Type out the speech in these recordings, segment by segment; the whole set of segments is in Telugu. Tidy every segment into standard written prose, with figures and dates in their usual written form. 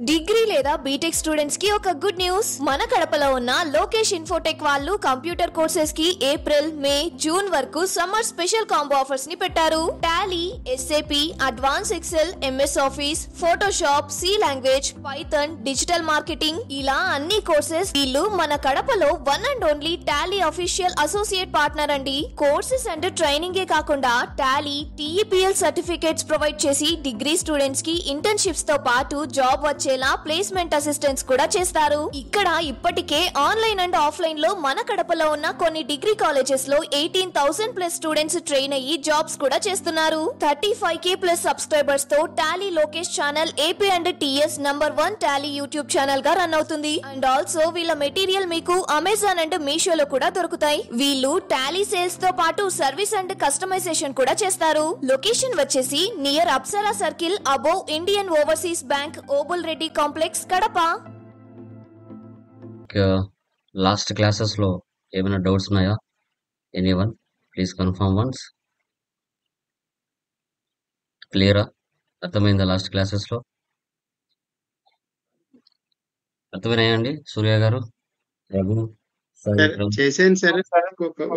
డిగ్రీ లేదా బీటెక్ స్టూడెంట్స్ కి ఒక గుడ్ న్యూస్. మన కడపలో ఉన్న లోకేష్ ఇన్ఫోటెక్ వాళ్ళు కంప్యూటర్ కోర్సెస్ కి ఏప్రిల్, మే, జూన్ వరకు సమ్మర్ స్పెషల్ కాంబో ఆఫర్స్ ని పెట్టారు. Tally, SAP, advance Excel, MS Office, Photoshop, C language, Python, digital marketing ఇలా అన్ని కోర్సెస్. వీళ్ళు మన కడపలో one and only Tally official associate partner అండి. కోర్సెస్ అండ్ ట్రైనింగ్ ఏ కాకుండా టాలీ, టీఈపీఎల్ సర్టిఫికేట్స్ ప్రొవైడ్ చేసి డిగ్రీ స్టూడెంట్స్ కి ఇంటర్న్షిప్స్ తో పాటు జాబ్ వచ్చేలా ప్లేస్మెంట్ అసిస్టెన్స్ కూడా చేస్తారు. ఇక్కడ ఇప్పటికే ఆన్లైన్ అండ్ ఆఫ్లైన్ లో మన కడపలో ఉన్న కొన్ని డిగ్రీ కాలేజెస్ లో 18,000+ స్టూడెంట్స్ ట్రైన్ అయ్యి జాబ్స్ కూడా చేస్తున్నారు. 35K+ సబ్స్క్రైబర్స్ తో Tally Lokesh channel AP and TS #1 Tally YouTube channel గా రన్ అవుతుంది. అండ్ ఆల్సో వీళ్ళ మెటీరియల్ మీకు అమెజాన్ అండ్ మీషోలో కూడా దొరుకుతాయి. వీళ్ళు టాలీ సేల్స్ తో పాటు సర్వీస్ అండ్ కస్టమైజేషన్ కూడా చేస్తారు. లొకేషన్ వచ్చేసి near Apsara circle above Indian Overseas Bank, Obul Reddy complex, Kadapa. Last classes లో ఏమైనా డౌట్స్ ఉన్నాయా? Anyone please confirm once. క్లియరా? అర్థమైందా? లాస్ట్ క్లాసెస్ లో అర్థమైనాయండి? సూర్య గారు, రఘు, చేసాను సరే.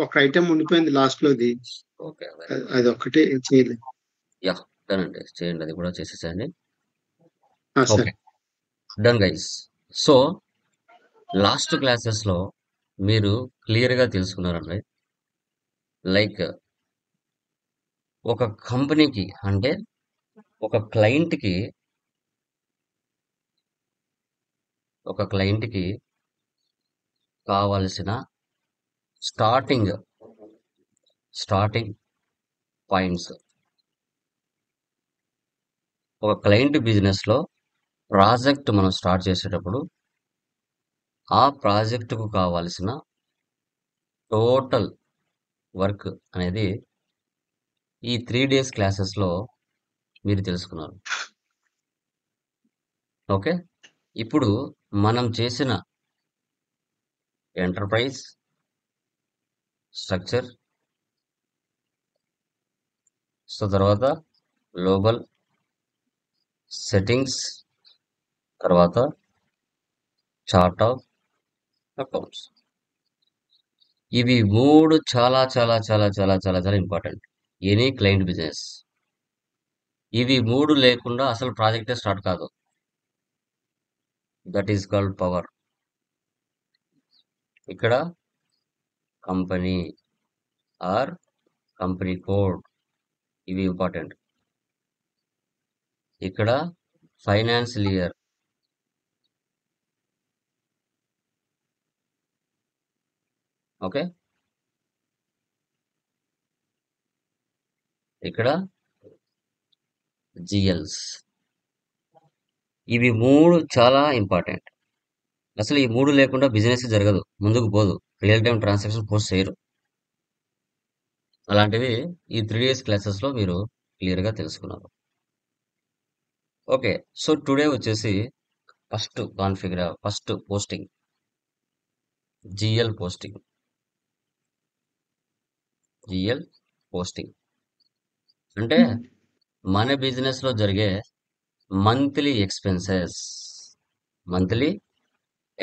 ఒక ఐటమ్ ఉండిపోయింది లాస్ట్ లోది. ఓకే, అది ఒక్కటే చేయలేదు. యా డన్ అండి, చేయండి, అది కూడా చేసేసండి. సరే okay done guys. So last classes లో మీరు క్లియర్ గా తెలుసుకున్నారండి. లైక్ ఒక కంపెనీకి అంటే ఒక క్లయింట్ కి కావాల్సిన స్టార్టింగ్ పాయింట్స్. ఒక క్లయింట్ బిజినెస్ లో ప్రాజెక్ట్ మనం స్టార్ట్ చేసేటప్పుడు ఆ ప్రాజెక్టుకు కావాల్సిన టోటల్ వర్క్ అనేది ఈ 3 days క్లాసెస్ లో మీరు తెలుసుకున్నారు. ఓకే, ఇప్పుడు మనం చేసిన ఎంటర్ప్రైజ్ స్ట్రక్చర్, సో తర్వాత గ్లోబల్ సెట్టింగ్స్, తర్వాత చార్ట్ ఆఫ్ అకౌంట్స్. ఇవి 3 చాలా చాలా చాలా చాలా చాలా చాలా ఇంపార్టెంట్ ఎనీ క్లయింట్ బిజినెస్. ఇవి 3 లేకుండా అసలు ప్రాజెక్టే స్టార్ట్ కాదు. That is called power. ఇక్కడ కంపెనీ ఆర్ కంపెనీ కోడ్, ఇవి ఇంపార్టెంట్. ఇక్కడ ఫైనాన్షియల్ ఇయర్, ఓకే, ఇక్కడ జిఎల్స్. ఇవి 3 చాలా ఇంపార్టెంట్. అసలు ఈ 3 లేకుండా బిజినెస్ జరగదు, ముందుకు పోదు, రియల్ టైం ట్రాన్సాక్షన్ పోస్ట్ చేయరు. అలాంటివి ఈ 3 days క్లాసెస్ లో మీరు క్లియర్ గా తెలుసుకున్నారు. ఓకే, సో టుడే వచ్చేసి ఫస్ట్ పోస్టింగ్, జిఎల్ పోస్టింగ్ అంటే మన బిజినెస్ లో జరిగే మంత్లీ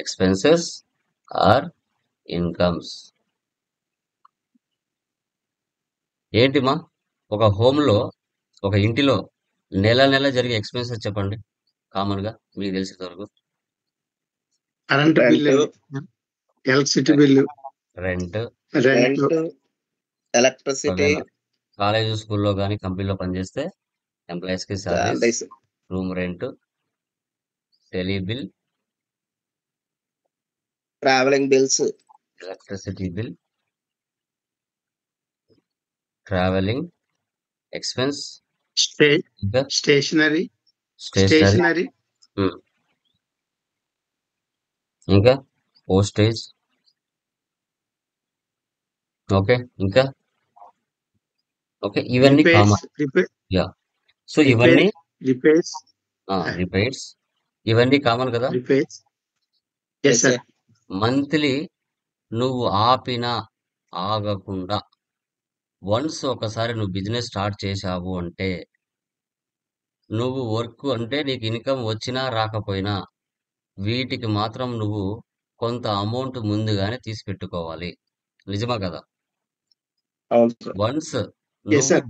ఎక్స్పెన్సెస్ ఆర్ ఇన్కమ్స్. ఏంటిమా, ఒక హోమ్ లో, ఒక ఇంటిలో నెల జరిగే ఎక్స్పెన్సెస్ చెప్పండి కామన్ గా మీకు తెలిసిన వరకు. Current bill, electricity bill, rent, electricity, college స్కూల్లో కానీ కంపెనీలో పనిచేస్తే ఎంప్లాయీస్ కి salaries, room rent, tele bill, travelling bills, electricity bill, travelling expense, ఇంకా స్టేషనరీ, ఇంకా పోస్టేజ్. ఓకే, ఇంకా ఓకే, ఇవన్నీ కామన్. యా, సో ఇవన్నీ రిపేర్స్, ఇవన్నీ కామన్ కదా. మంత్లీ నువ్వు ఆపినా ఆగకుండా వన్స్ ఒకసారి నువ్వు బిజినెస్ స్టార్ట్ చేశావు అంటే నువ్వు వర్క్ అంటే నీకు ఇన్కమ్ వచ్చినా రాకపోయినా వీటికి మాత్రం నువ్వు కొంత అమౌంట్ ముందుగానే తీసి పెట్టుకోవాలి. నిజమా కదా? అవును సార్. Once yes sir.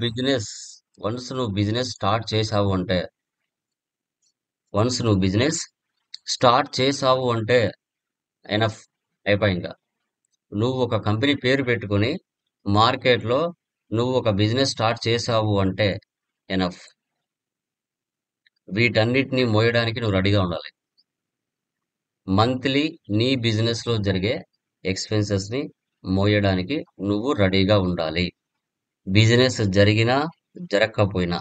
నువ్వు బిజినెస్ స్టార్ట్ చేసావు అంటే ఎనఫ్ అయిపోయి ఇంకా. నువ్వు ఒక కంపెనీ పేరు పెట్టుకొని మార్కెట్లో నువ్వు ఒక బిజినెస్ స్టార్ట్ చేసావు అంటే ఎనఫ్. వీటన్నిటిని మోయడానికి నువ్వు రెడీగా ఉండాలి. మంత్లీ నీ బిజినెస్ లో జరిగే ఎక్స్పెన్సెస్ ని మోయడానికి నువ్వు రెడీగా ఉండాలి. బిజినెస్ జరిగినా జరగకపోయినా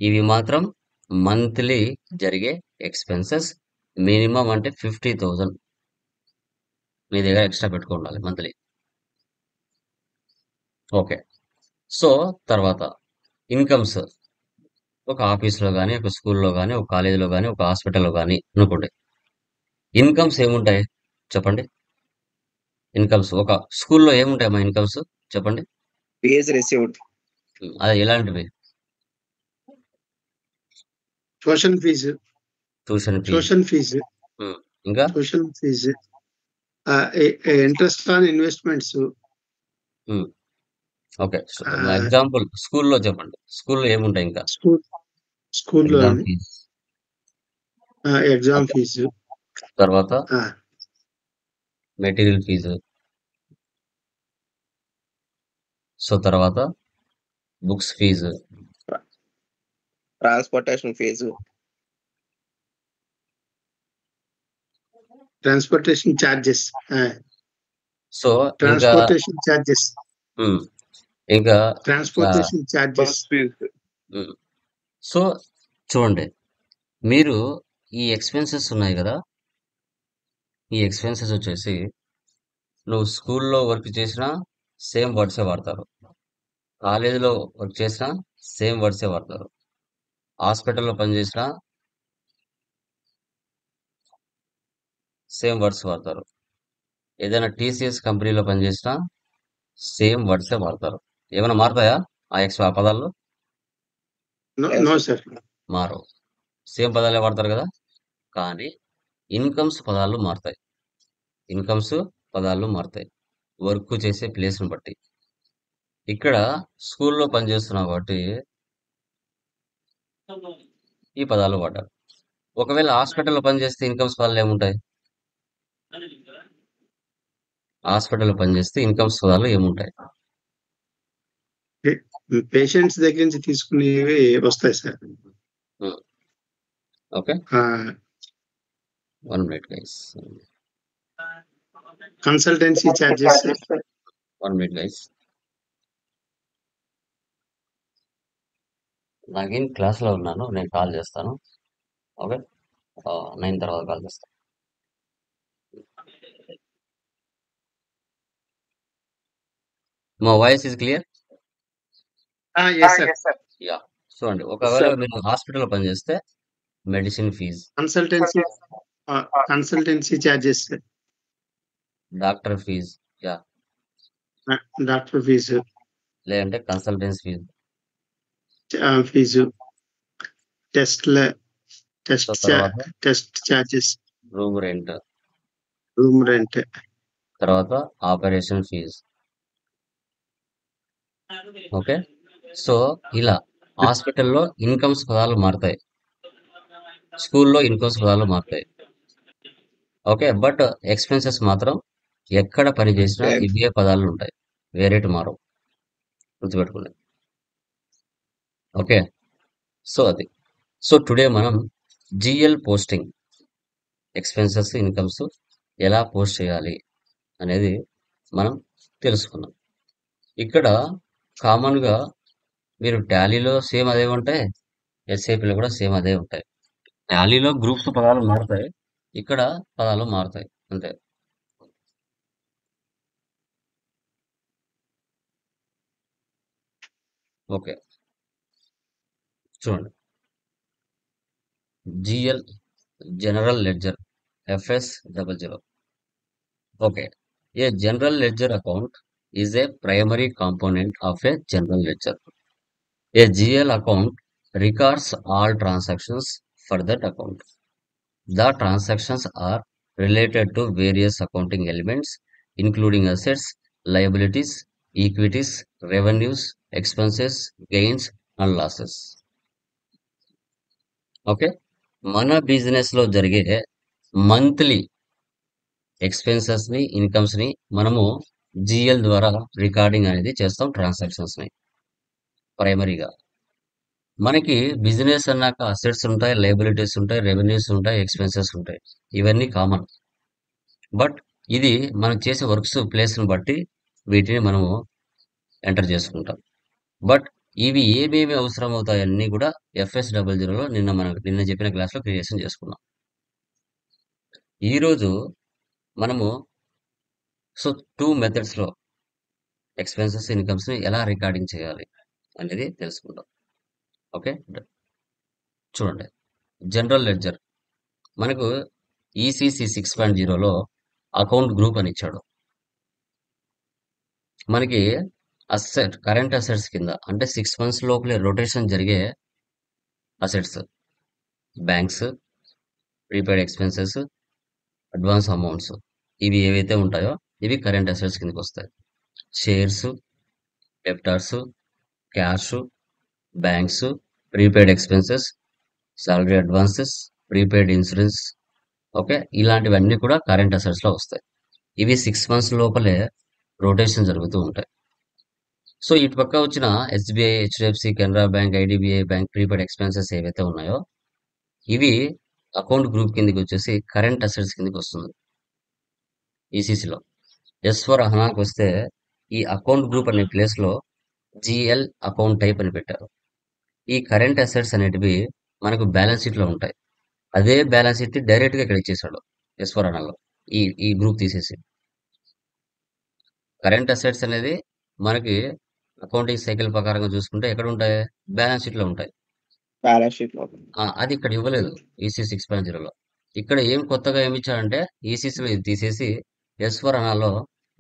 ఇవి మాత్రం మంత్లీ జరిగే ఎక్స్పెన్సెస్. మినిమం అంటే 50,000 నీ దగ్గర ఎక్స్ట్రా పెట్టుకోవాలి మంత్లీ. ఓకే. సో తర్వాత ఇన్కమ్స్ ఒక ఆఫీస్లో కానీ, ఒక స్కూల్లో కానీ, ఒక కాలేజీలో కానీ, ఒక హాస్పిటల్లో కానీ అనుకోండి. ఇన్కమ్స్ ఏముంటాయి చెప్పండి? ఇన్కమ్స్ ఒక స్కూల్లో ఏముంటాయి మా ఇన్కమ్స్ చెప్పండి? Fees received. అదే ఎలాంటివి? Tuition fee, tuition fee, tuition fee, ఇంకా tuition fee, interest on investments. Okay. Example స్కూల్లో చెప్పండి. స్కూల్లో ఏముంటాయి ఇంకా? స్కూల్లో ఎగ్జామ్ ఫీజు, ఎగ్జామ్ ఫీజు, తర్వాత మెటీరియల్ ఫీజు, సో తర్వాత books fee, transportation fee, transportation charges, so ఇంకా ట్రాన్స్పోర్టేషన్ ఛార్జెస్, ఇంకా ట్రాన్స్పోర్టేషన్ ఛార్జెస్. సో చూడండి, మీరు ఈ ఎక్స్పెన్సెస్ ఉన్నాయి కదా, ఈ ఎక్స్పెన్సెస్ వచ్చేసి నువ్వు స్కూల్లో వర్క్ చేసినా సేమ్ వర్డ్సే వాడతారు, కాలేజీలో వర్క్ చేసినా సేమ్ వర్డ్సే వాడతారు, హాస్పిటల్లో పనిచేసినా సేమ్ వర్డ్స్ వాడతారు, ఏదైనా టీసీఎస్ కంపెనీలో పనిచేసినా సేమ్ వర్డ్సే వాడతారు. ఏమైనా మారుతాయా ఆ పదాల్లో? నో సార్, మారవు. సేమ్ పదాలే వాడతారు కదా. కానీ ఇన్కమ్స్ పదాలు మారుతాయి. వర్క్ చేసే ప్లేస్ని బట్టి. ఇక్కడ స్కూల్లో పనిచేస్తున్నావు కాబట్టి ఈ పదాలు వాడారు. ఒకవేళ హాస్పిటల్లో పనిచేస్తే ఇన్కమ్స్ పదాలు ఏముంటాయి? పేషెంట్స్ దగ్గర నుంచి తీసుకునేవి వస్తాయి sir. Okay, 1 minute guys. Consultancy charges. 1 minute guys. నాకేం క్లాస్లో ఉన్నాను, నేను కాల్ చేస్తాను. ఓకే, 9 తర్వాత కాల్ చేస్తాను. మా వాయిస్ ఇస్ క్లియర్? యా. చూడండి, ఒకవేళ మీరు హాస్పిటల్లో పనిచేస్తే medicine fees, consultancy charges, doctor fees, doctor fee, లేదంటే consultancy fee, test charges, room rent, తర్వాత ఆపరేషన్ ఫీజ్. ఓకే, సో ఇలా హాస్పిటల్లో ఇన్కమ్స్ పదాలు మారుతాయి, స్కూల్లో ఇన్కమ్స్ పదాలు మారుతాయి. ఓకే, బట్ ఎక్స్పెన్సెస్ మాత్రం ఎక్కడ పని చేసినా ఇవే పదాలు ఉంటాయి, వేరేటి మారవు, గుర్తుపెట్టుకోండి. ఓకే, సో టుడే మనం జిఎల్ పోస్టింగ్, ఎక్స్పెన్సెస్ ఇన్కమ్స్ ఎలా పోస్ట్ చేయాలి అనేది మనం తెలుసుకున్నాం. ఇక్కడ కామన్గా మీరు టాలీలో సేమ్ అదే ఉంటాయి, ఎస్ఏపీలో కూడా సేమ్ అదే ఉంటాయి. టాలీలో గ్రూప్స్ పదాలు మారుతాయి, ఇక్కడ పదాలు మారుతాయి అంతే. ఓకే, చూడండి, GL general ledger FS00. Okay, a general ledger account is a primary component of a general ledger. A GL account records all transactions for that account. The transactions are related to various accounting elements, including assets, liabilities, equities, revenues, expenses, gains, and losses. Okay, మన బిజినెస్ లో జరిగే మంత్లీ ఎక్స్పెన్సెస్ ని, ఇన్కమ్స్ ని మనము జిఎల్ ద్వారా రికార్డింగ్ అనేది చేస్తాం, ట్రాన్సాక్షన్స్ ని ప్రైమరీగా. మనకి బిజినెస్ అన్నాక అసెట్స్ ఉంటాయి, లయబిలిటీస్ ఉంటాయి, రెవెన్యూస్ ఉంటాయి, ఎక్స్పెన్సెస్ ఉంటాయి. ఇవన్నీ కామన్. బట్ ఇది మనం చేసే వర్క్స్ ప్లేస్ని బట్టి వీటిని మనము ఎంటర్ చేసుకుంటాం. బట్ ఇవి ఏమేమి అవసరం అవుతాయన్నీ కూడా FS00లో నిన్న చెప్పిన క్లాస్లో క్రియేషన్ చేసుకున్నాం. ఈరోజు మనము సో 2 మెథడ్స్లో ఎక్స్పెన్సెస్, ఇన్కమ్స్ని ఎలా రికార్డింగ్ చేయాలి అనేది తెలుసుకుందాం. ఓకే, చూడండి. జనరల్ లెడ్జర్ మనకు ECC 6.0లో అకౌంట్ గ్రూప్ అని ఇచ్చాడు. మనకి కరెంట్ అసెట్స్ కింద అంటే 6 months లోపలే రొటేషన్ జరిగే assets, banks, prepaid expenses, advance amounts, ఇవి ఏవైతే ఉంటాయో ఇవి కరెంట్ అసెట్స్ కిందకి వస్తాయి. Shares, debtors, cash, banks, prepaid expenses, salary advances, prepaid insurance, okay, ఇలాంటివన్నీ కూడా కరెంట్ అసెట్స్ లో వస్తాయి. ఇవి 6 months లోపలే రొటేషన్ జరుగుతూ ఉంటాయి. సో ఇటు పక్క వచ్చిన SBI, HDFC, Canara bank, IDBI bank prepaid expenses ఏవైతే ఉన్నాయో ఇవి అకౌంట్ గ్రూప్ కిందకి వచ్చేసి కరెంట్ అసెట్స్ కిందకి వస్తుంది ఈసీసీలో. S/4HANAకి వస్తే ఈ అకౌంట్ గ్రూప్ అనే ప్లేస్ లో GL అకౌంట్ టైప్ అని పెట్టారు. ఈ కరెంట్ అసెట్స్ అనేటివి మనకు బ్యాలెన్స్ షీట్ లో ఉంటాయి. అదే బ్యాలెన్స్ షీట్ డైరెక్ట్ గా ఇక్కడ ఇచ్చేసాడు S/4HANAలో, ఈ గ్రూప్ తీసేసి. కరెంట్ అసెట్స్ అనేది మనకి అకౌంటింగ్ సైకిల్ ప్రకారంగా చూసుకుంటే ఎక్కడ ఉంటాయి? బ్యాలెన్స్ షీట్ లో ఉంటాయి. బ్యాలెన్స్ షీట్ లో అది ఇక్కడ ఇవ్వలేదు EC 6.0లో. ఇక్కడ ఏం కొత్తగా ఏమి ఇచ్చాడంటే ఈసీసీలో ఇది తీసేసి S/4HANAలో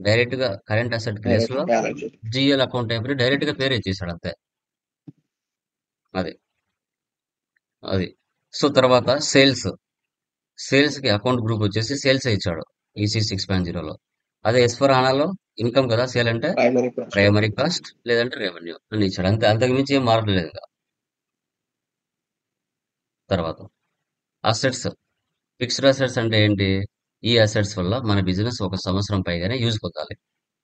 డైరెక్ట్ గా కరెంట్ అసెట్ ప్లేస్ లో balance sheet GL account type direct గా పేరు ఇచ్చేసాడు అంతే. అది అది సో తర్వాత సేల్స్ కి అకౌంట్ గ్రూప్ వచ్చేసి సేల్స్ ఇచ్చాడు EC 6.0లో. అదే S/4HANAలో ఇన్కమ్ కదా, సేల్ అంటే ప్రైమరీ కాస్ట్ ప్రైమరీ కాస్ట్ లేదంటే రెవెన్యూ అని ఇచ్చాడు అంతే. అంతకు మించి ఏం మారలేదు ఇంకా. తర్వాత అసెట్స్, ఫిక్స్డ్ అసెట్స్ అంటే ఏంటి? ఈ అసెట్స్ వల్ల మన బిజినెస్ 1 సంవత్సరం పైగానే యూజ్ పొందాలి.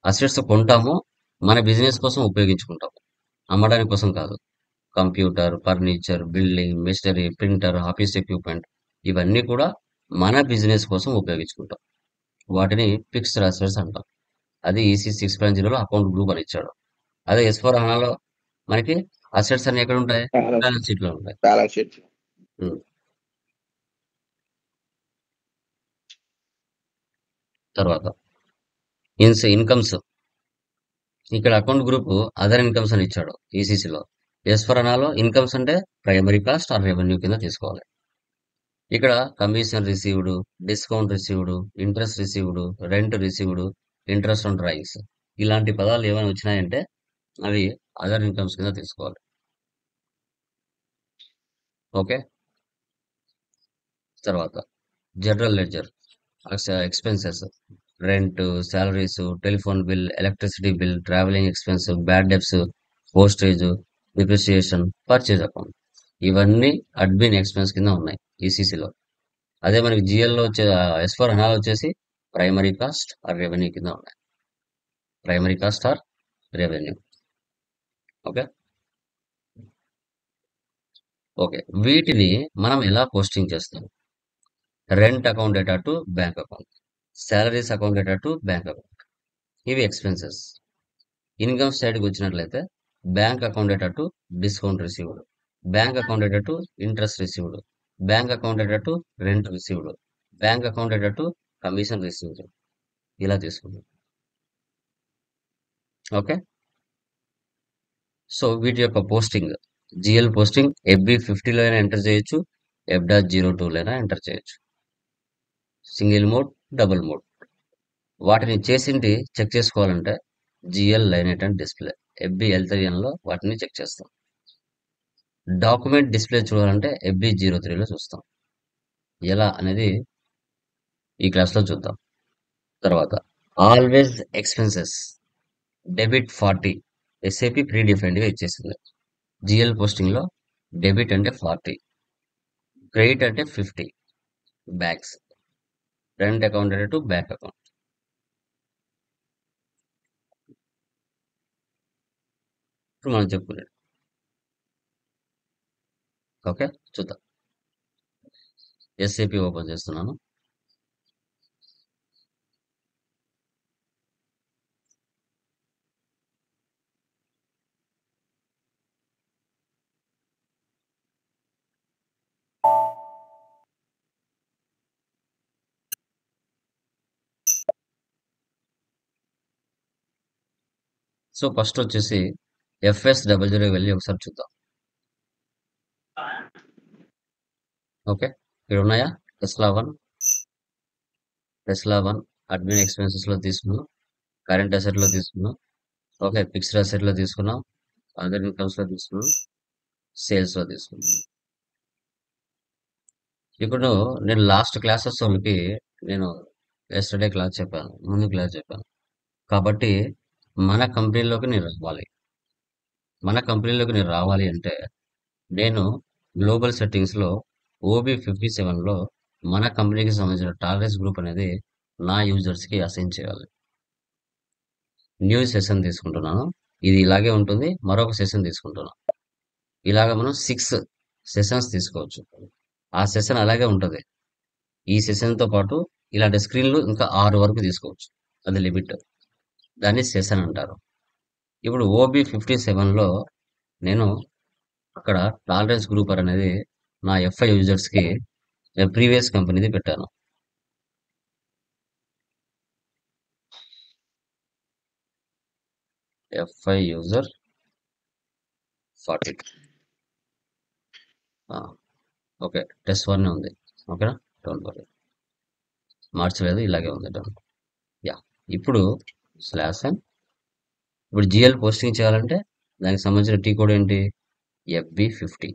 అసెట్స్ కొంటాము, మన బిజినెస్ కోసం ఉపయోగించుకుంటాము, అమ్మడానికి కోసం కాదు. Computer, furniture, building, machinery, printer, office equipment, ఇవన్నీ కూడా మన బిజినెస్ కోసం ఉపయోగించుకుంటాం. వాటిని ఫిక్స్డ్ అసెట్స్ అంటాం. అది EC 6.0లో అకౌంట్ గ్రూప్ అని ఇచ్చాడు. అదే S/4HANAలో మనకి అసెట్స్ అన్ని ఎక్కడ ఉంటాయి? బ్యాలెన్స్ షీట్ లో ఉంటాయి. బ్యాలెన్స్ షీట్ ఉమ్. తర్వాత ఇన్కమ్స్, ఇక్కడ అకౌంట్ గ్రూప్ అదర్ ఇన్కమ్స్ అని ఇచ్చాడు ఈసీసీలో. S/4HANAలో ఇన్కమ్స్ అంటే ప్రైమరీ కాస్ట్ ఆర్ రెవెన్యూ కింద తీసుకోవాలి. ఇక్కడ commission received, discount received, interest received, rent received, interest on drawings, ఇలాంటి పదాలు ఏమైనా వచ్చినాయంటే అవి అదర్ ఇన్కమ్స్ కింద తీసుకోవాలి. ఓకే, తర్వాత general ledger expenses, rent, salaries, telephone bill, electricity bill, travelling expense, bad debts, postage, depreciation, purchase account, ఇవన్నీ అడ్మిన్ ఎక్స్పెన్స్ కింద ఉన్నాయి ఈసీసీలో. అదే మనకి జిఎల్లో వచ్చే S/4HANAలో వచ్చేసి ప్రైమరీ కాస్ట్ ఆర్ రెవెన్యూ కింద ఉన్నాయి. Primary cost or revenue. Okay okay వీటిని మనం ఎలా పోస్టింగ్ చేస్తాం? Rent account data to bank account, salaries account data to bank account, ఇవి ఎక్స్పెన్సెస్. ఇన్కమ్ సైడ్కి వచ్చినట్లయితే bank account data to discount received, bank account data to interest received, bank account data to rent received, bank account data to commission received, ఇలా తీసుకుందాం. ఓకే, సో వీటి యొక్క పోస్టింగ్, జిఎల్ పోస్టింగ్ FB50లో అయినా ఎంటర్ చేయొచ్చు, F.02లో అయినా ఎంటర్ చేయొచ్చు. Single mode, double mode. వాటిని చేసింది చెక్ చేసుకోవాలంటే GL లైనెట్ అండ్ డిస్ప్లే FBL3Nలో వాటిని చెక్ చేస్తాం. డాక్యుమెంట్ డిస్ప్లే చూడాలంటే FB03లో చూస్తాం. ఎలా అనేది ఈ క్లాస్లో చూద్దాం. తర్వాత ఆల్వేస్ ఎక్స్పెన్సెస్ డెబిట్ 40 SAP ప్రీ డిఫైన్డ్గా ఇచ్చేసింది. GL పోస్టింగ్లో డెబిట్ అంటే 40, క్రెడిట్ అంటే 50, బ్యాక్స్ రెంట్ అకౌంట్ అంటే టు బ్యాక్ అకౌంట్. ఇప్పుడు మనం చెప్పుకునేది ఓకే చూద్దాం. SAP ఓపెన్ చేస్తున్నాను. సో ఫస్ట్ వచ్చేసి FS00 వెళ్ళి ఒకసారి చూద్దాం. ఓకే ఇక్కడ ఉన్నాయా? టెస్లా వన్ అడ్మిన్ ఎక్స్పెన్సెస్ లో తీసుకున్నాం, కరెంట్ అసెట్ లో తీసుకున్నాం, ఓకే ఫిక్స్డ్ అసెట్ లో తీసుకున్నాం, అదర్ ఇన్కమ్స్ లో తీసుకున్నాం, సేల్స్ లో తీసుకున్నాం. ఇప్పుడు నేను లాస్ట్ క్లాసెస్ వాళ్ళకి నేను ఎస్టర్డే క్లాస్ చెప్పాను, ముందు క్లాస్ చెప్పాను. కాబట్టి మన కంపెనీలోకి నేను రావాలి అంటే నేను గ్లోబల్ సెట్టింగ్స్ లో OB57 లో మన కంపెనీకి సంబంధించిన టార్గెట్స్ గ్రూప్ అనేది నా యూజర్స్ కి అసైన్ చేయాలి. న్యూ సెషన్ తీసుకుంటున్నాను. ఇది ఇలాగే ఉంటుంది. మరొక సెషన్ తీసుకుంటున్నాను. ఇలాగ మనం 6 సెషన్స్ తీసుకోవచ్చు. ఆ సెషన్ అలాగే ఉంటుంది. ఈ సెషన్ తో పాటు ఇలాంటి స్క్రీన్లు ఇంకా 6 వరకు తీసుకోవచ్చు. అది లిమిట్. దాన్ని సెషన్ అంటారు. ఇప్పుడు OB57 లో నేను అక్కడ టాలరెన్స్ గ్రూపర్ అనేది నా FI యూజర్స్ కి ప్రీవియస్ కంపెనీది పెట్టాను. FI user 40. ఓకే టెస్ట్ 1 ఉంది. ఓకేనా? డోంట్ వరీ, మార్చలేదు, ఇలాగే ఉంది. Don't yeah. ఇప్పుడు /n. ఇప్పుడు GL పోస్టింగ్ చేయాలంటే దానికి సంబంధించిన టీ కోడ్ ఏంటి? FB50.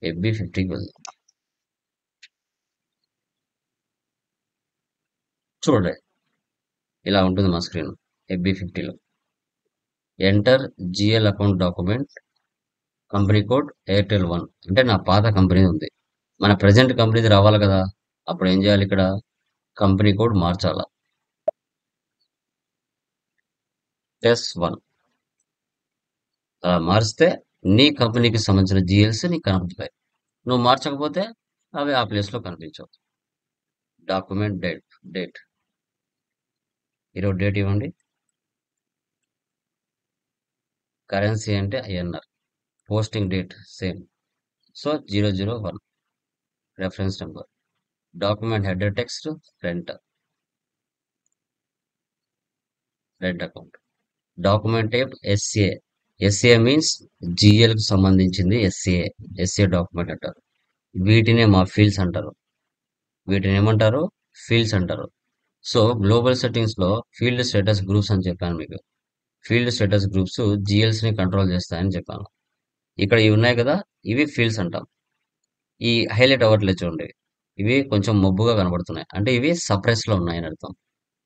FB50కి వెళ్దాం. చూడండి ఇలా ఉంటుంది మా స్క్రీన్. FB50లో enter GL account document, company code Airtel 1 అంటే నా పాత కంపెనీ ఉంది. మన ప్రజెంట్ కంపెనీది రావాలి కదా. అప్పుడు ఏం చేయాలి? ఇక్కడ కంపెనీ కోడ్ మార్చాలా. టెస్ట్ 1 అలా మారిస్తే నీ కంపెనీకి సంబంధించిన GLs నీకు కనపడతాయి. నువ్వు మార్చకపోతే అవి ఆ ప్లేస్లో కనిపించవు. డాక్యుమెంట్ డేట్ ఈరోజు డేట్ ఇవ్వండి. కరెన్సీ అంటే INR. Posting date same. So 001 reference number. Document header text rent account. Document type SCA. SCA means GL కి సంబంధించింది. SCA డాక్యుమెంట్ అంటారు. వీటినే మా ఫీల్డ్స్ అంటారు. వీటిని ఏమంటారు? ఫీల్డ్స్ అంటారు. సో గ్లోబల్ సెట్టింగ్స్ లో ఫీల్డ్ స్టేటస్ గ్రూప్స్ అని చెప్పాను మీకు. ఫీల్డ్ స్టేటస్ గ్రూప్స్ GLs ని కంట్రోల్ చేస్తాయని చెప్పాను. ఇక్కడ ఇవి ఉన్నాయి కదా, ఇవి ఫీల్డ్స్ అంటాం. ఈ హైలైట్ అవ్వట్లేదు చూడండి, ఇవి కొంచెం మబ్బుగా కనబడుతున్నాయి అంటే ఇవి సప్రెస్ లో ఉన్నాయని అర్థం.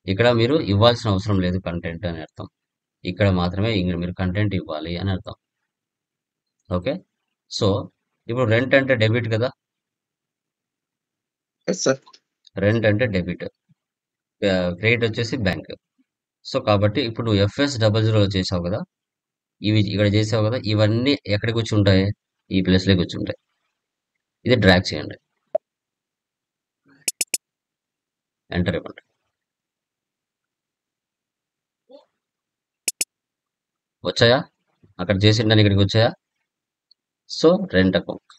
ఇక్కడ మీరు ఇవ్వాల్సిన అవసరం లేదు కంటెంట్ అని అర్థం. ఇక్కడ మాత్రమే మీరు కంటెంట్ ఇవ్వాలి అని అర్థం. ఓకే. సో ఇప్పుడు రెంట్ అంటే డెబిట్ కదా. Yes sir. రెంట్ అంటే డెబిట్, క్రెడిట్ వచ్చేసి బ్యాంక్. సో కాబట్టి ఇప్పుడు నువ్వు FS00 చేసావు కదా, ఇవి ఇక్కడ చేసావు కదా, ఇవన్నీ ఎక్కడికి వచ్చి ఉంటాయి? ఈ ప్లేస్లోకి వచ్చి ఉంటాయి. ఇది డ్రాగ్ చేయండి, ఎంటర్ ఇవ్వండి. వచ్చాయా? అక్కడ చేసిండని ఇక్కడికి వచ్చాయా? So rent account.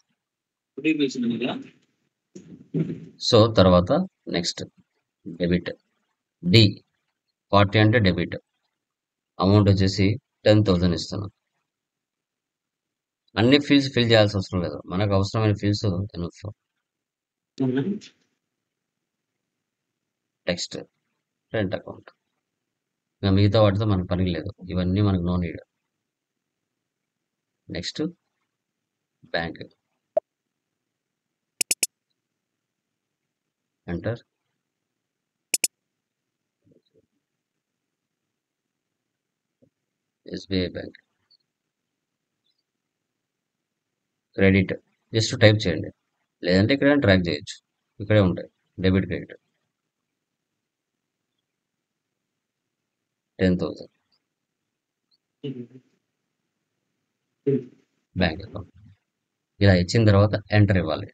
సో తర్వాత నెక్స్ట్ డెబిట్. D40 అంటే డెబిట్. అమౌంట్ వచ్చేసి 10,000 ఇస్తాను. అన్ని ఫీల్డ్స్ ఫిల్ చేయాల్సిన అవసరం లేదు, మనకు అవసరమైన fields enough. Text rent account. ఇంకా మిగతా వాటితో మనకు పని లేదు, ఇవన్నీ మనకు no need. Next bank, enter, SBI bank, credit just type చేయండి, లేదంటే ఇక్కడ ట్రాక్ చేయొచ్చు, ఇక్కడే ఉంటాయి డెబిట్ క్రెడిట్ 10,000 బ్యాంక్ అకౌంట్. ఇలా ఇచ్చిన తర్వాత ఎంటర్ ఇవ్వాలి.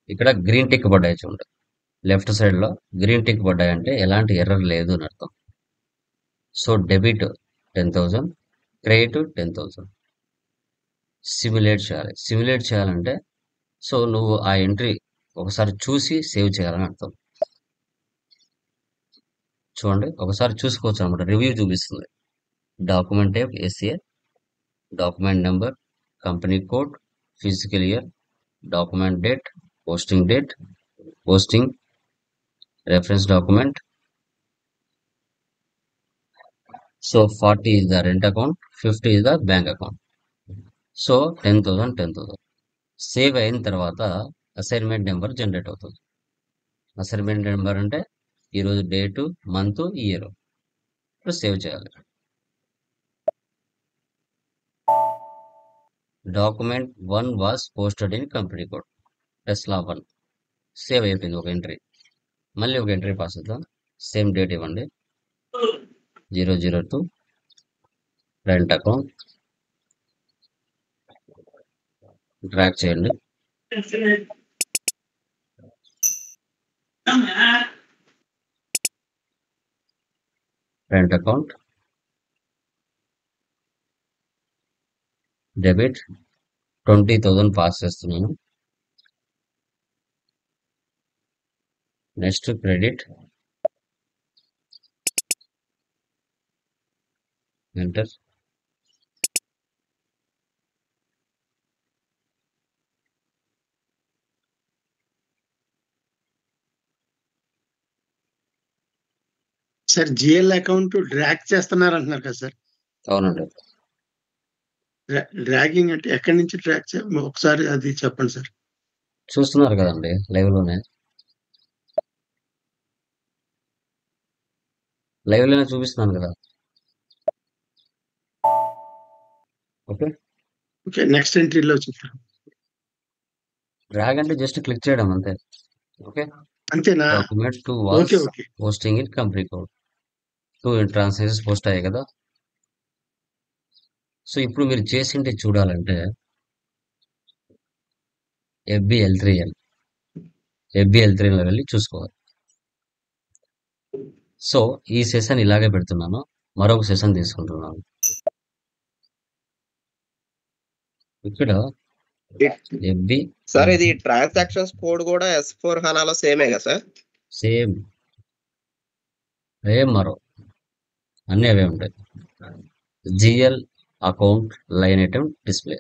ఇక్కడ గ్రీన్ టిక్ పడ్డాయి చూడండి, లెఫ్ట్ సైడ్ లో గ్రీన్ టిక్ పడ్డాయి అంటే ఎలాంటి ఎర్రర్ లేదు అని అర్థం. So debit 10,000, credit 10,000. సిమ్యులేట్ చేయాలి. సిమ్యులేట్ చేయాలంటే సో నువ్వు ఆ ఎంట్రీ ఒకసారి చూసి సేవ్ చేయాలని అర్థం. చూడండి, ఒకసారి చూసుకోవచ్చు అనమాట, రివ్యూ చూపిస్తుంది. Document type SA, document number, company code, physical year, document date, posting, reference document. So 40 is the rent account, 50 is the bank account. So 10,000. Save అయిన తర్వాత అసైన్మెంట్ నెంబర్ జనరేట్ అవుతుంది. అసైన్మెంట్ నెంబర్ అంటే ఈరోజు డేటు, మంత్, ఇయర్. ఇప్పుడు సేవ్ చేయాలి. Document 1 was posted in company code Tesla 1. Save అయిపోయింది ఒక ఎంట్రీ. మళ్ళీ ఒక ఎంట్రీ పాస్ అవుతాం. సేమ్ డేట్ ఇవ్వండి, 002, రెంట్ అకౌంట్, ట్రాక్ చేయండి. రెంట్ అకౌంట్, డెబిట్ 20,000 పాస్ చేస్తున్నాను. Next credit, enter, sir GL account drag చేస్తున్నారు అంటున్నారు కదా సార్. అవునండి. డ్రాగింగ్ అంటే ఎక్కడి నుంచి డ్రాగ్ ఒకసారి అది చెప్పండి సార్. చూస్తున్నారు కదండి లైవ్ లోనే చూపిస్తున్నాను కదా. ఓకే, నెక్స్ట్ ఎంట్రీలో చెప్తాను. డ్రాగ్ అంటే జస్ట్ క్లిక్ చేయడం అంతే. ఓకే, అంతేనా? Document 2 was okay okay posting in company code 2 transactions post అయ్యాయి కదా. సో ఇప్పుడు మీరు చేసింటే చూడాలంటే FBL3లో వెళ్ళి చూసుకోవాలి. సో ఈ సెషన్ ఇలాగే పెడుతున్నాను, మరొక సెషన్ తీసుకుంటున్నాను. ఇక్కడ FB సార్ ఇది ట్రాన్సాక్షన్స్ కోడ్ కూడా S4 హనాలో సేమే కదా సార్? సేమ్ మరో అన్నీ అవే ఉంటాయి. GL account line item display,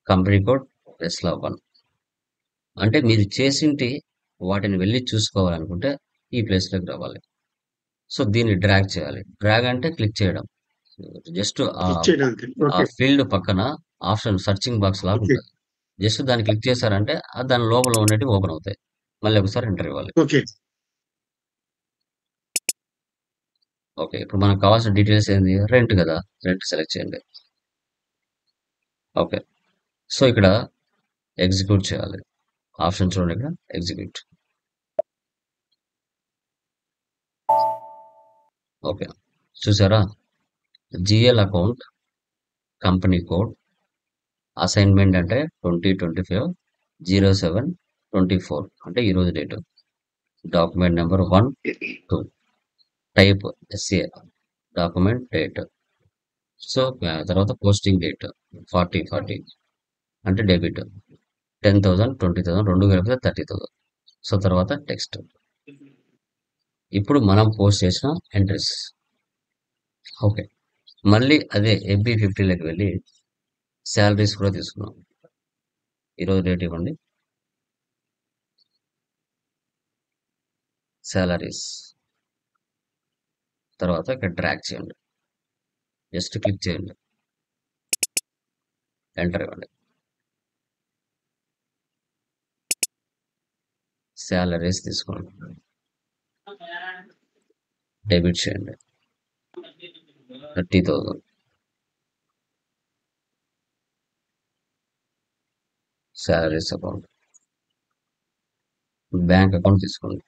company code Tesla 1. అంటే మీరు చేసింటి వాటిని వెళ్ళి చూసుకోవాలనుకుంటే ఈ ప్లేస్లోకి రావాలి. సో దీన్ని డ్రాగ్ చేయాలి. డ్రాగ్ అంటే క్లిక్ చేయడం. జస్ట్ ఆ ఫీల్డ్ పక్కన ఆప్షన్ సర్చింగ్ బాక్స్ లాగా ఉంటుంది. జస్ట్ దాన్ని క్లిక్ చేశారంటే దాని లోపల ఉన్నట్టు ఓపెన్ అవుతాయి. మళ్ళీ ఒకసారి ఎంటర్ ఇవ్వాలి. ఓకే, ఇప్పుడు మనకు కావాల్సిన డీటెయిల్స్ ఏంది? రెంట్ కదా, రెంట్ సెలెక్ట్ చేయండి. ఓకే, సో ఇక్కడ ఎగ్జిక్యూట్ చేయాలి. ఆప్షన్ చూడండి, ఇక్కడ ఎగ్జిక్యూట్. ఓకే, చూసారా? GL account, company code, assignment అంటే 2025-07-24 అంటే ఈరోజు date, document number 1, 2, type SA, document date. So తర్వాత పోస్టింగ్ డేట్ 40 అంటే డెబిట్, 10,000, 20,000 రెండు కలిపితే 30,000. సో తర్వాత టెక్స్ట్. ఇప్పుడు మనం పోస్ట్ చేసిన ఎంట్రీస్. ఓకే, మళ్ళీ అదే FB50లోకి వెళ్ళి శాలరీస్ కూడా తీసుకున్నాం. ఈరోజు డేట్ ఇవ్వండి, శాలరీస్. తర్వాత ఇక్కడ డ్రాగ్ చేయండి. జస్ట్ క్లిక్ చేయండి, ఎంటర్ ఇవ్వండి. శాలరీస్ తీసుకోండి, డెబిట్ చేయండి 30,000. శాలరీస్ అకౌంట్, బ్యాంక్ అకౌంట్ తీసుకోండి.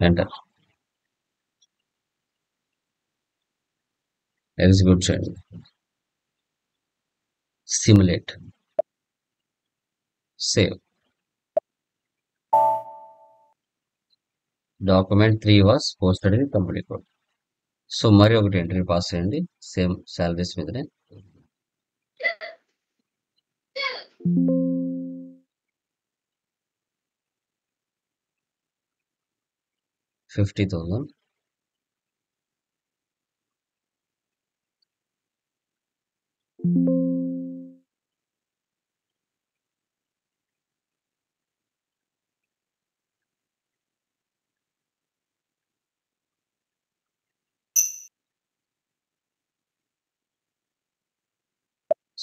ఎంటర్, ఎగ్జిక్యూట్ చేయండి. Simulate, save. Document 3 was posted in company code. So మరి ఒకటి ఎంట్రీ పాస్ చేయండి సేమ్ శాలరీస్ మీదనే. $50,000.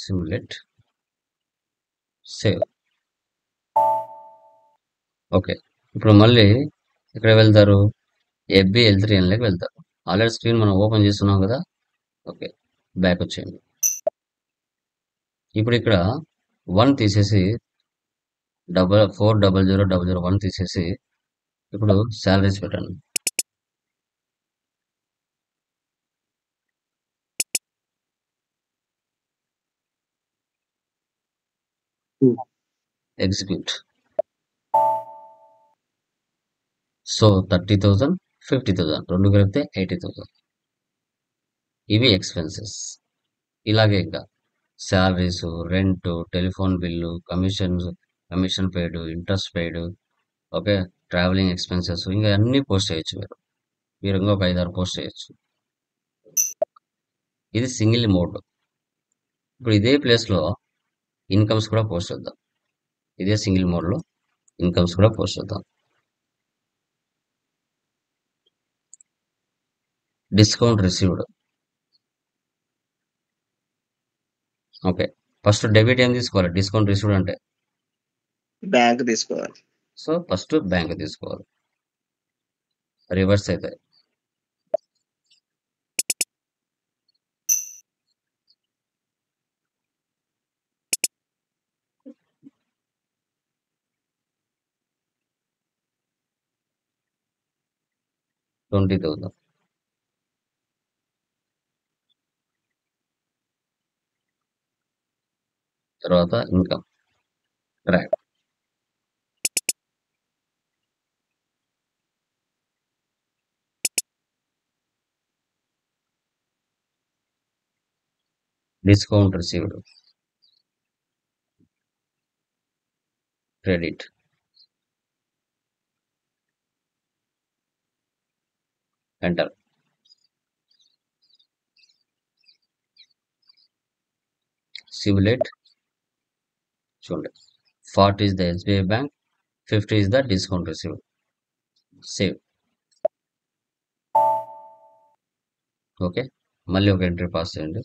Simulate, save. ఓకే, ఇప్పుడు మళ్ళీ ఇక్కడ వెళ్తారు, ఎఫ్బి L3Nలోకి వెళ్తారు. ఆల్రెడీ స్క్రీన్ మనం ఓపెన్ చేస్తున్నాం కదా. ఓకే, బ్యాక్ వచ్చేయండి. ఇప్పుడు ఇక్కడ 1 తీసేసి 40001 తీసేసి ఇప్పుడు శాలరీస్ పెట్టండి. ఎగ్జిక్యూట్. సో 30,000, 50,000 రెండు కలిపితే 80,000. ఇవి ఎక్స్పెన్సెస్. ఇలాగే ఇంకా salaries, rent, telephone bill, commission paid, interest paid, okay, travelling expenses, ఇంకా అన్ని పోస్ట్ చేయొచ్చు. మీరు ఇంకా ఒక 5-6 పోస్ట్ చేయొచ్చు. ఇది సింగిల్ మోడ్. ఇప్పుడు ఇదే ప్లేస్లో ఇన్కమ్స్ కూడా పోస్ట్ చేద్దాం. ఇదే సింగిల్ మోడ్లో ఇన్కమ్స్ కూడా పోస్ట్ చేద్దాం. Discount received. Okay, first debit ఏం తీసుకోవాలి? డిస్కౌంట్ రిసీవ్డ్ అంటే బ్యాంక్ తీసుకోవాలి. సో ఫస్ట్ బ్యాంక్ తీసుకోవాలి. రివర్స్ అయితే $20,000. తర్వాత income drag. Discount received, credit. Enter. Simulate. చూడండి, 40 is the SBI bank, 50 is the discount received. Save. Okay, మళ్ళీ ఒక ఎంట్రీ పాస్ చేయండి.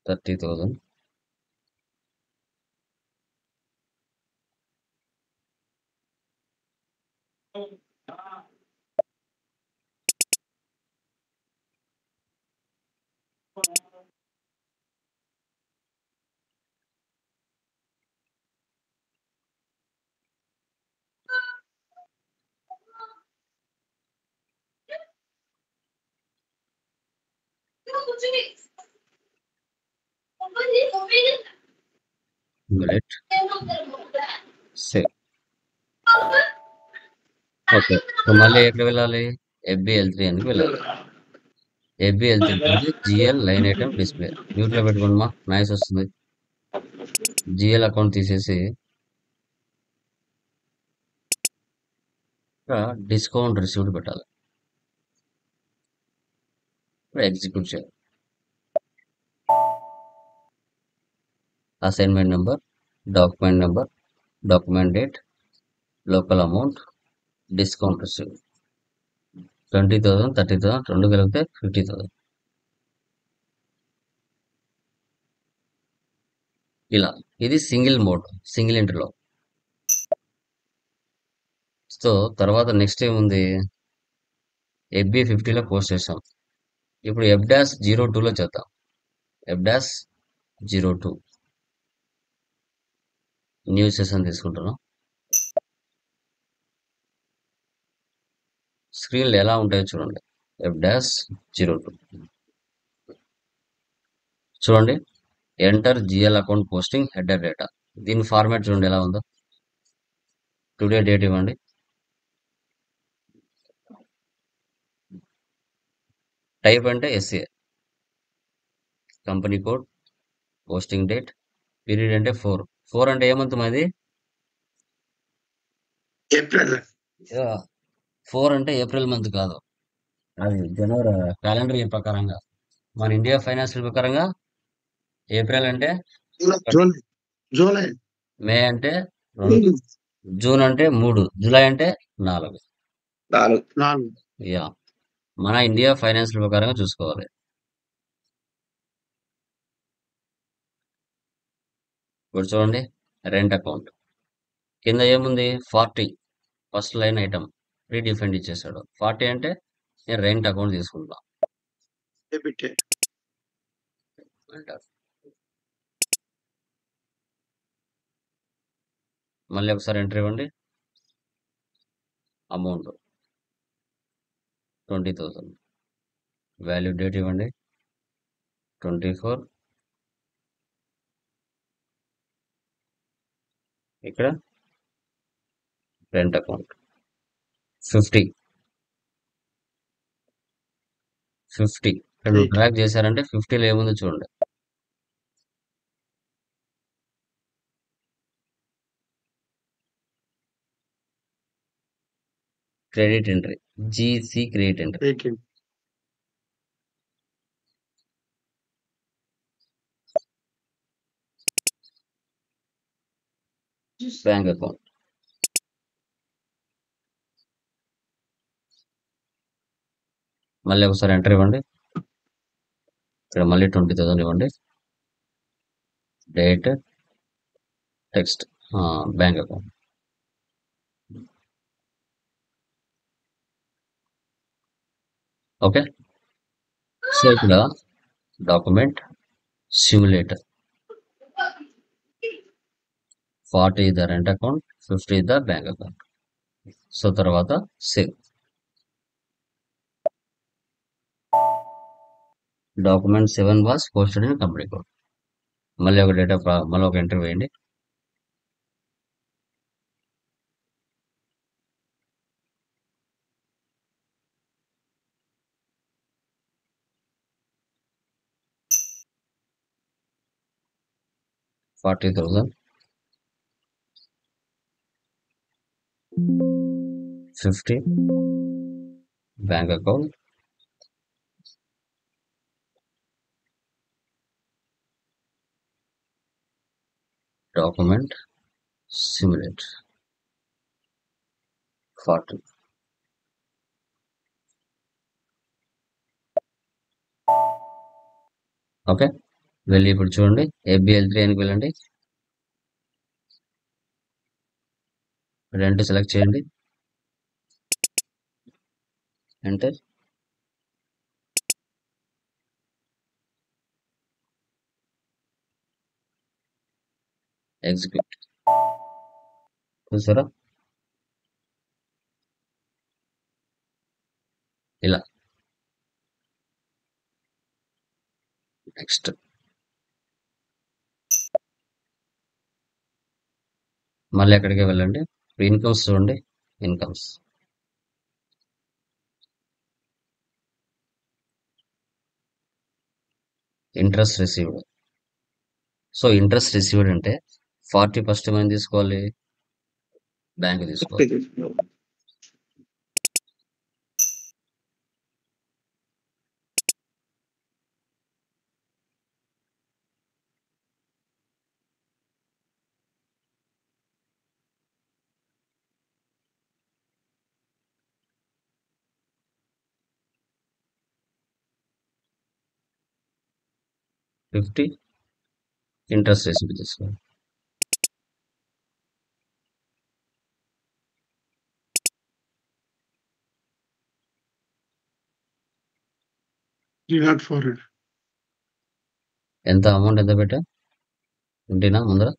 $30,000. Simulate. Save. ఓకే. సో మళ్ళీ ఎక్కడ వెళ్ళాలి? FBL3 అని వెళ్ళాలి. FBL3 అనేది GL line item display. Mute లో పెట్టుకోండి మా నాయిస్ వస్తుంది. జిఎల్ అకౌంట్ తీసేసి ఇక్కడ డిస్కౌంట్ రిసీవ్డ్ పెట్టాలి. ఇప్పుడు ఎగ్జిక్యూట్ చేయాలి. Assignment number, document date, local amount, discount receive 20,000, 30,000 రెండు కలిపితే 50,000. ఇలా ఇది సింగిల్ ఎంట్రీలో. సో తర్వాత నెక్స్ట్ ఏముంది? FB50లో పోస్ట్ చేసాం. ఇప్పుడు F-02లో చేద్దాం. F-02 న్యూ సెషన్ తీసుకుంటున్నాం. స్క్రీన్లో ఎలా ఉంటాయో చూడండి. F-02 చూడండి. Enter GL account posting header data. దీని ఫార్మాట్ చూడండి ఎలా ఉందో. టుడే డేట్ ఇవ్వండి. టైప్ అంటే SA, company code, posting date, period అంటే 4 అంటే ఏమంత మాది? ఏప్రిల్ 4 అంటే ఏప్రిల్ మంత్ కాదు, అది జనవరి క్యాలెండర్ ఇయర్ ప్రకారంగా. మన ఇండియా ఫైనాన్షియల్ ప్రకారంగా ఏప్రిల్ అంటే జూలై జూలై మే అంటే 2, జూన్ అంటే 3, జూలై అంటే 4. 4 యా, మన ఇండియా ఫైనాన్షియల్ ప్రకారంగా చూసుకోవాలి. ఇప్పుడు చూడండి, రెంట్ అకౌంట్ కింద ఏముంది? 40 first line item pre defined ఇచ్చేసాడు. 40 అంటే నేను రెంట్ అకౌంట్ తీసుకుంటా. డెబిట్ మళ్ళీ ఒకసారి ఎంట్రీ ఇవ్వండి. అమౌంట్ 20,000. వాల్యూ డేట్ ఇవ్వండి 24. ఇక్కడ రెంట్ అకౌంట్ 50. ఇక్కడ ట్రాక్ చేశారంటే 50లో ఏముందో చూడండి. Credit entry, GC credit entry. Bank account మళ్ళీ ఒకసారి ఎంటర్ ఇవ్వండి. ఇక్కడ మళ్ళీ 20,000 ఇవ్వండి. Date, text, bank account. Okay. So ఇక్కడ document simulator 40 the rent account, 50 the bank account. So తర్వాత save. Document 7 was posted in company code. మళ్ళీ ఒక మళ్ళీ ఒక ఎంట్రీ వేయండి. $40,000, 50 bank account, document simulate 40. Okay. వెళ్ళి ఇప్పుడు చూడండి FBL3 అని వెళ్ళండి. రెంట్ సెలెక్ట్ చేయండి. ఎంటర్. ఎగ్జిక్యూట్. చూసారా ఇలా. నెక్స్ట్ మళ్ళీ ఎక్కడికి వెళ్ళండి. ఇన్కమ్స్ చూడండి. Incomes interest received. So interest received అంటే 40% మనం తీసుకోవాలి, బ్యాంక్ తీసుకోవాలి. ఫిఫ్టీ ఇంట్రెస్ట్ రిసీవ్డ్ తీసుకోవాలి. ఎంత అమౌంట్ ఎంత పెట్టా? 20నా ముందర?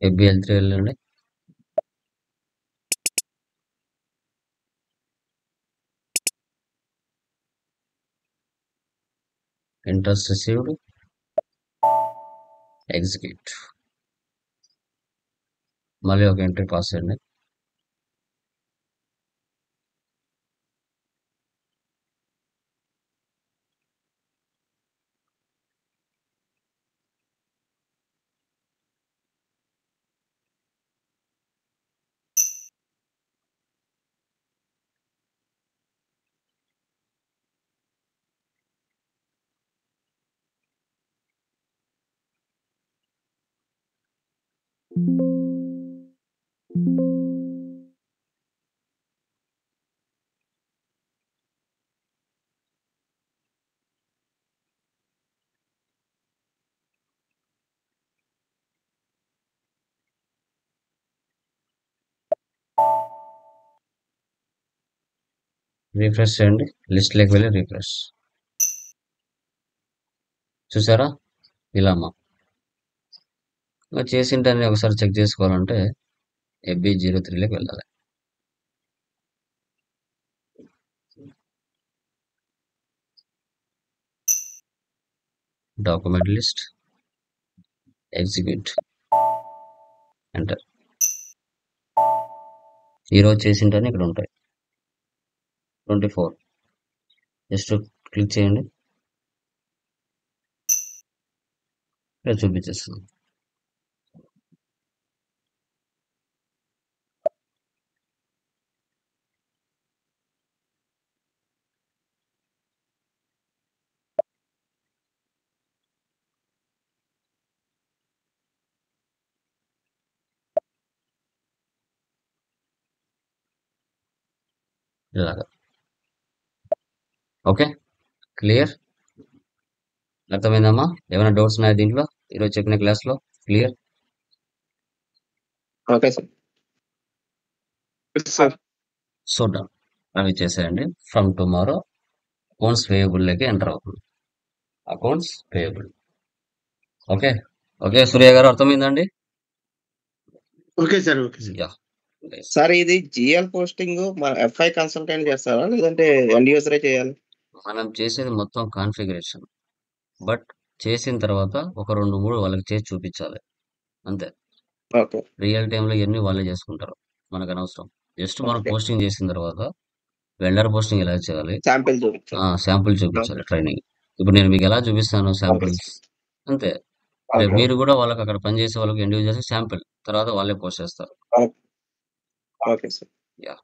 FBL3 వెళ్ళండి. Interest received, execute. మళ్ళీ ఒక ఎంట్రీ పాస్ చేయండి. రిఫ్రెష్ చేయండి, లిస్ట్లోకి వెళ్ళి రిఫ్రెష్. చూసారా ఇలా అమ్మా. ఇంకా చేసింటని ఒకసారి చెక్ చేసుకోవాలంటే FB03లోకి వెళ్ళాలి. Document list, execute, enter. ఈరోజు చేసింటని ఇక్కడ ఉంటాయి 24. జస్ట్ క్లిక్ చేయండి, ఇక్కడ చూపించేస్తుంది. ఇలాగా. Okay, clear? అర్థమైందమ్మా? ఏమైనా డౌట్స్ ఉన్నాయా దీంట్లో ఈరోజు చెప్పిన క్లాస్లో? Clear? Okay sir. So done. అవి చేసేయండి. ఫ్రమ్ టుమారో అకౌంట్స్ పేయబుల్లోకి ఎంటర్ అవుతుంది. Accounts payable. ఓకే ఓకే సూర్య గారు, అర్థమైందండి? Okay sir. Okay sir. Yeah. Sir ఇది GL పోస్టింగ్ మన FI కన్సల్టెంట్ చేస్తారా లేదంటే ఎండ్ యూజరే చేయాలి? మనం చేసేది మొత్తం కాన్ఫిగరేషన్, బట్ చేసిన తర్వాత ఒక 2-3 వాళ్ళకి చేసి చూపించాలి అంతే. ఓకే రియల్ టైంలో ఇవన్నీ వాళ్ళే చేసుకుంటారు, మనకు అనవసరం. జస్ట్ మనం ఓకే. పోస్టింగ్ చేసిన తర్వాత వెండర్ పోస్టింగ్ ఎలా చేయాలి, శాంపిల్ చూపించాలి. శాంపుల్ చూపించాలి, ట్రైనింగ్. ఇప్పుడు నేను మీకు ఎలా చూపిస్తాను ఓకే శాంపిల్స్, అంతే. రేపు ఓకే మీరు కూడా వాళ్ళకి అక్కడ పనిచేసే వాళ్ళకి ఇండివిజువల్స్ శాంపిల్ తర్వాత వాళ్ళే పోస్ట్ చేస్తారు. Okay sir. యా.